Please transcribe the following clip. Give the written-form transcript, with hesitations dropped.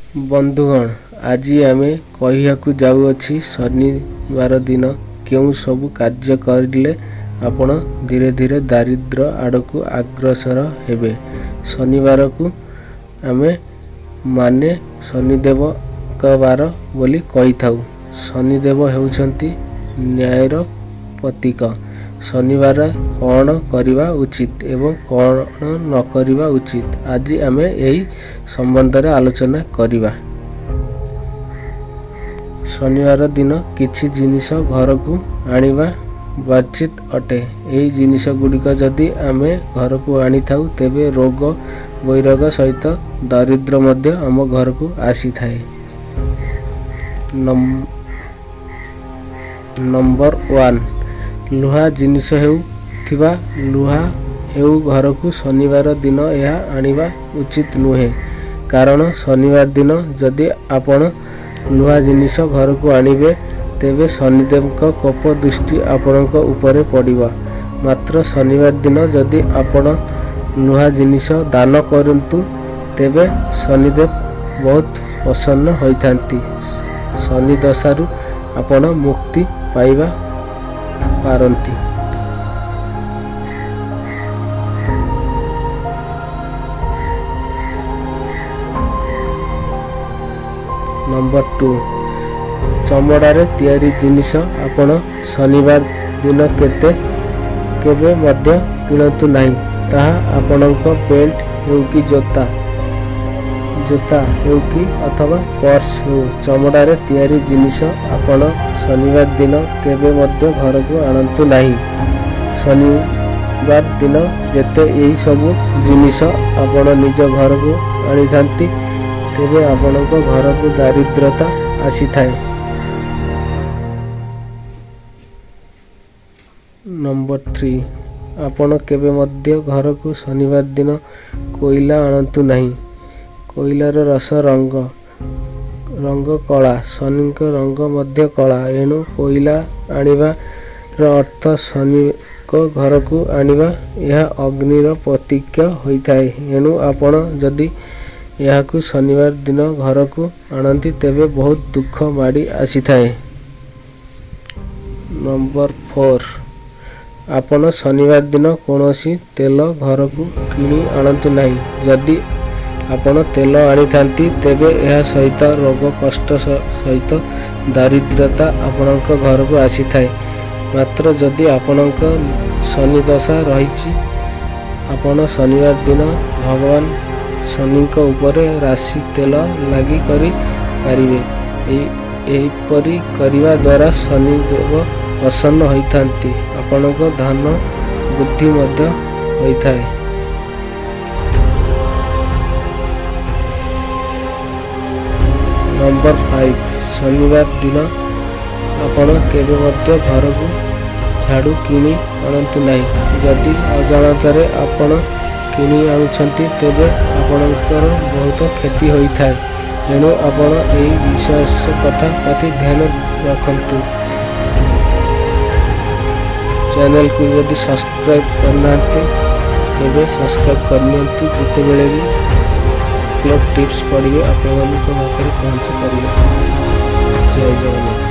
बंधुगण आज आम कहू जाऊँगी शनिवार दिन क्यों सब कार्य करें आपण धीरे धीरे दारिद्र आड़क अग्रसर हेबे। शनिवार को आम माने शनिदेव का बार बोली कही थाउ। शनिदेव होउछंती न्यायर प्रतीक। शनिवार कौन करवा उचित एवं कौन न करवा उचित आज आम यही संबंध रे आलोचना करिवा। शनिवार दिन किछि जिनिष घर को आनिबा वर्जित अटे। यही जिनिष गुड़िक जदि आम घर को आनी थाउ तेबे रोग वैराग सहित दारिद्र मध्य आम घर को आसी थाए। नंबर 1 लुहा जिनिष हेउथिबा लुहा हेउ घर को शनिवार दिन यह आनिबा उचित नुहे। कारण शनिवार दिन जदि आपण लुहा जिनिष घर को आनिबे तेबे शनिदेव का कोप दृष्टि आपणक उपरे पड़िबा। मात्र शनिवार दिन जदि आपण लुहा जिनिष दान करंतु तेबे शनिदेव बहुत प्रसन्न होइथांती। शनि दशारु आपण मुक्ति पाइबा पारंती। नंबर 2 चमड़ारे तैयारी जिनिष आपण शनिवार दिन केबे मध्य किणतु नहीं। ताहा आपणक बेल्ट हेउ कि जोता हेउ कि अथवा पर्स हेउ चमड़ारे तैयारी जिनिष आपण शनिवार दिन केबे मध्य घर को आणंतु नहीं। शनिवार दिन जेते यही सब जिनिष आपण निज घर को आनी थांती तेबे आपणक घर को दारिद्रता आसी थाए। नंबर 3 आपण केबे मध्य घर को शनिवार दिन कोयला आणंतु नहीं। कोयलार रस रंग कला शनि रंग मध्य कला। एणु कोयला आनिबार अर्थ शनि को घर को आनिबा यह अग्निर प्रतीक होइथाए। एणु आपण जदि यह को शनिवार दिन घर को आणंती तेबे बहुत दुख माड़ी आसी थाए। नंबर 4 आपण शनिवार दिन कौनसी तेल घर को किणी आणंतु नहीं। जदि आपण तेल आनी थांती तेबे यह सहित रोग कष्ट सहित दारिद्रता आपणक घर को आसी थाए। मात्र जदि आपणक शनि दशा रहिछि आपण शनिवार दिन भगवान शनि को ऊपर राशि तेल लगी करी पारिबे। एहिपरि करिवा द्वारा शनिदेव प्रसन्न होइथांती। आपणक धन बुद्धि मध्य होइथाए। नंबर 5 शनिवार दिन आपण केबे मध्य घर को झाड़ू किणी आणंतु नहीं। जदि अजाणतारे आपण किणी आनुछंती तेबे आपणकर बहुत क्षति होइथाए। एणु आपण एही विशेष कथा प्रति ध्यान रखंतु। चैनल को यदि सब्सक्राइब करना तेबे सब्सक्राइब करनियंतु। जिते बेले भी ब्लॉग टिप्स पढ़िए आपण पाखरे पहुँच पारे। जय जगन्नाथ।